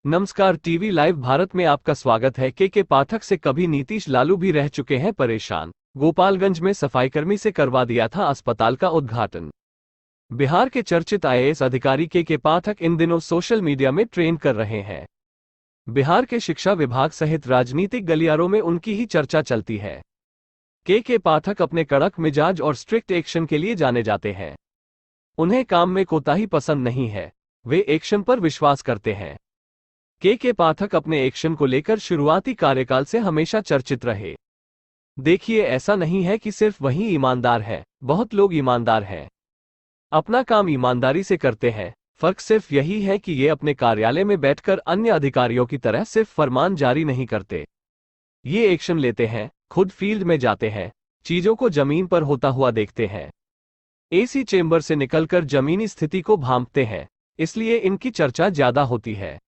नमस्कार, TV live Bharat में आपका स्वागत है। के पाठक से कभी नीतीश लालू भी रह चुके हैं परेशान। गोपालगंज में सफाईकर्मी से करवा दिया था अस्पताल का उद्घाटन। बिहार के चर्चित आईएएस अधिकारी के पाठक इन दिनों सोशल मीडिया में ट्रेंड कर रहे हैं। बिहार के शिक्षा विभाग सहित राजनीतिक गलियारों में उनकी ही चर्चा चलती है। के पाठक अपने कड़क मिजाज और स्ट्रिक्ट एक्शन के लिए जाने जाते हैं। उन्हें काम में कोताही पसंद नहीं है, वे एक्शन पर विश्वास करते हैं। के पाठक अपने एक्शन को लेकर शुरुआती कार्यकाल से हमेशा चर्चित रहे। देखिए, ऐसा नहीं है कि सिर्फ वही ईमानदार है, बहुत लोग ईमानदार हैं, अपना काम ईमानदारी से करते हैं। फर्क सिर्फ यही है कि ये अपने कार्यालय में बैठकर अन्य अधिकारियों की तरह सिर्फ फरमान जारी नहीं करते, ये एक्शन लेते हैं, खुद फील्ड में जाते हैं, चीजों को जमीन पर होता हुआ देखते हैं, एसी चेंबर से निकलकर जमीनी स्थिति को भांपते हैं, इसलिए इनकी चर्चा ज्यादा होती है।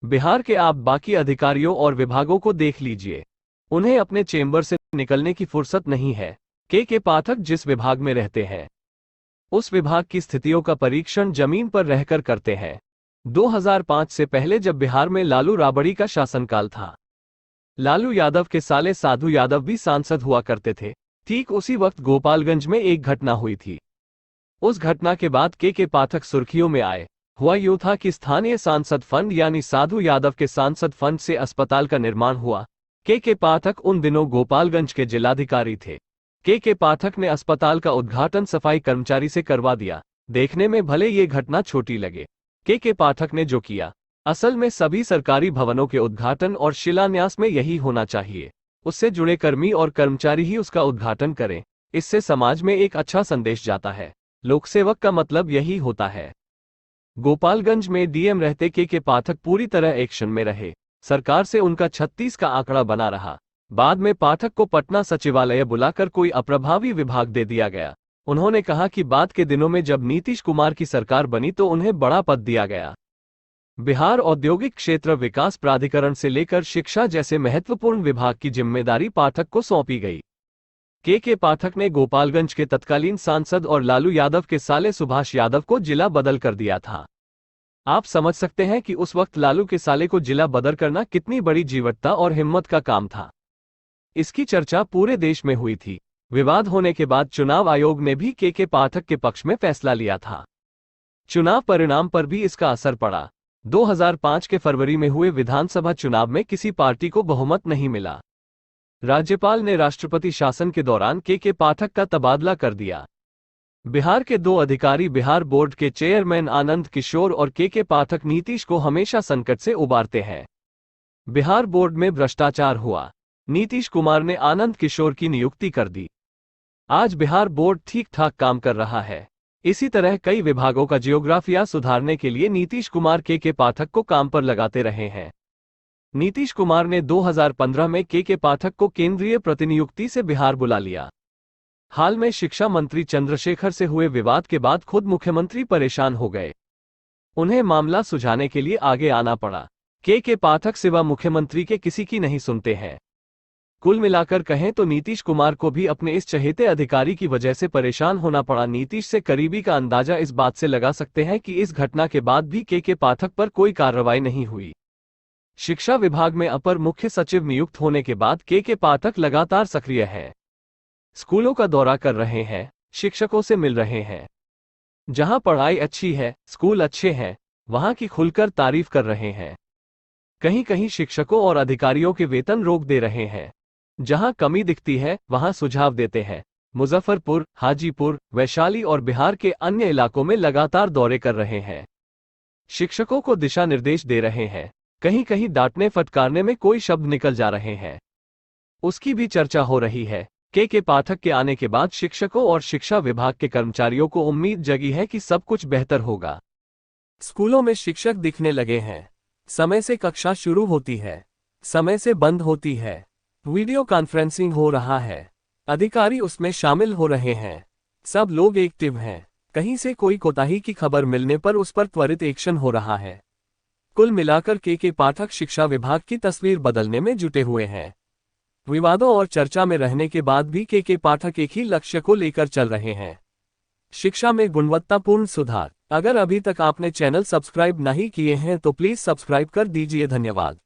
बिहार के आप बाकी अधिकारियों और विभागों को देख लीजिए, उन्हें अपने चेंबर से निकलने की फुर्सत नहीं है। के पाठक जिस विभाग में रहते हैं, उस विभाग की स्थितियों का परीक्षण जमीन पर रहकर करते हैं। 2005 से पहले जब बिहार में लालू राबड़ी का शासनकाल था, लालू यादव के साले साधु यादव भी सांसद हुआ करते थे। ठीक उसी वक्त गोपालगंज में एक घटना हुई थी। उस घटना के बाद के पाठक सुर्खियों में आए। हुआ यूं था कि स्थानीय सांसद फंड यानी साधु यादव के सांसद फंड से अस्पताल का निर्माण हुआ। के पाठक उन दिनों गोपालगंज के जिलाधिकारी थे। के पाठक ने अस्पताल का उद्घाटन सफाई कर्मचारी से करवा दिया। देखने में भले ये घटना छोटी लगे, के पाठक ने जो किया, असल में सभी सरकारी भवनों के उद्घाटन और शिलान्यास में यही होना चाहिए। उससे जुड़े कर्मी और कर्मचारी ही उसका उद्घाटन करें। इससे समाज में एक अच्छा संदेश जाता है। लोकसेवक का मतलब यही होता है। गोपालगंज में डीएम रहते के पाठक पूरी तरह एक्शन में रहे। सरकार से उनका 36 का आंकड़ा बना रहा। बाद में पाठक को पटना सचिवालय बुलाकर कोई अप्रभावी विभाग दे दिया गया। उन्होंने कहा कि बाद के दिनों में जब नीतीश कुमार की सरकार बनी तो उन्हें बड़ा पद दिया गया। बिहार औद्योगिक क्षेत्र विकास प्राधिकरण से लेकर शिक्षा जैसे महत्वपूर्ण विभाग की जिम्मेदारी पाठक को सौंपी गई। के पाठक ने गोपालगंज के तत्कालीन सांसद और लालू यादव के साले सुभाष यादव को जिला बदल कर दिया था। आप समझ सकते हैं कि उस वक्त लालू के साले को जिला बदल करना कितनी बड़ी जीवटता और हिम्मत का काम था। इसकी चर्चा पूरे देश में हुई थी। विवाद होने के बाद चुनाव आयोग ने भी के पाठक के पक्ष में फैसला लिया था। चुनाव परिणाम पर भी इसका असर पड़ा। 2005 के फरवरी में हुए विधानसभा चुनाव में किसी पार्टी को बहुमत नहीं मिला। राज्यपाल ने राष्ट्रपति शासन के दौरान के पाठक का तबादला कर दिया। बिहार के दो अधिकारी बिहार बोर्ड के चेयरमैन आनंद किशोर और के पाठक नीतीश को हमेशा संकट से उबारते हैं। बिहार बोर्ड में भ्रष्टाचार हुआ, नीतीश कुमार ने आनंद किशोर की नियुक्ति कर दी। आज बिहार बोर्ड ठीक ठाक काम कर रहा है। इसी तरह कई विभागों का जियोग्राफिया सुधारने के लिए नीतीश कुमार के पाठक को काम पर लगाते रहे हैं। नीतीश कुमार ने 2015 में के पाठक को केंद्रीय प्रतिनियुक्ति से बिहार बुला लिया। हाल में शिक्षा मंत्री चंद्रशेखर से हुए विवाद के बाद खुद मुख्यमंत्री परेशान हो गए। उन्हें मामला सुलझाने के लिए आगे आना पड़ा। के पाठक सिवा मुख्यमंत्री के किसी की नहीं सुनते हैं। कुल मिलाकर कहें तो नीतीश कुमार को भी अपने इस चहेते अधिकारी की वजह से परेशान होना पड़ा। नीतीश से करीबी का अंदाजा इस बात से लगा सकते हैं कि इस घटना के बाद भी के पाठक पर कोई कार्रवाई नहीं हुई। शिक्षा विभाग में अपर मुख्य सचिव नियुक्त होने के बाद के पाठक लगातार सक्रिय हैं। स्कूलों का दौरा कर रहे हैं, शिक्षकों से मिल रहे हैं। जहां पढ़ाई अच्छी है, स्कूल अच्छे हैं, वहां की खुलकर तारीफ कर रहे हैं। कहीं कहीं शिक्षकों और अधिकारियों के वेतन रोक दे रहे हैं। जहां कमी दिखती है वहां सुझाव देते हैं। मुजफ्फरपुर, हाजीपुर, वैशाली और बिहार के अन्य इलाकों में लगातार दौरे कर रहे हैं। शिक्षकों को दिशा निर्देश दे रहे हैं। कहीं कहीं डांटने फटकारने में कोई शब्द निकल जा रहे हैं, उसकी भी चर्चा हो रही है। के पाठक के आने के बाद शिक्षकों और शिक्षा विभाग के कर्मचारियों को उम्मीद जगी है कि सब कुछ बेहतर होगा। स्कूलों में शिक्षक दिखने लगे हैं। समय से कक्षा शुरू होती है, समय से बंद होती है। वीडियो कॉन्फ्रेंसिंग हो रहा है, अधिकारी उसमें शामिल हो रहे हैं। सब लोग एक्टिव हैं। कहीं से कोई कोताही की खबर मिलने पर उस पर त्वरित एक्शन हो रहा है। कुल मिलाकर के पाठक शिक्षा विभाग की तस्वीर बदलने में जुटे हुए हैं। विवादों और चर्चा में रहने के बाद भी के पाठक एक ही लक्ष्य को लेकर चल रहे हैं, शिक्षा में गुणवत्तापूर्ण सुधार। अगर अभी तक आपने चैनल सब्सक्राइब नहीं किए हैं तो प्लीज सब्सक्राइब कर दीजिए। धन्यवाद।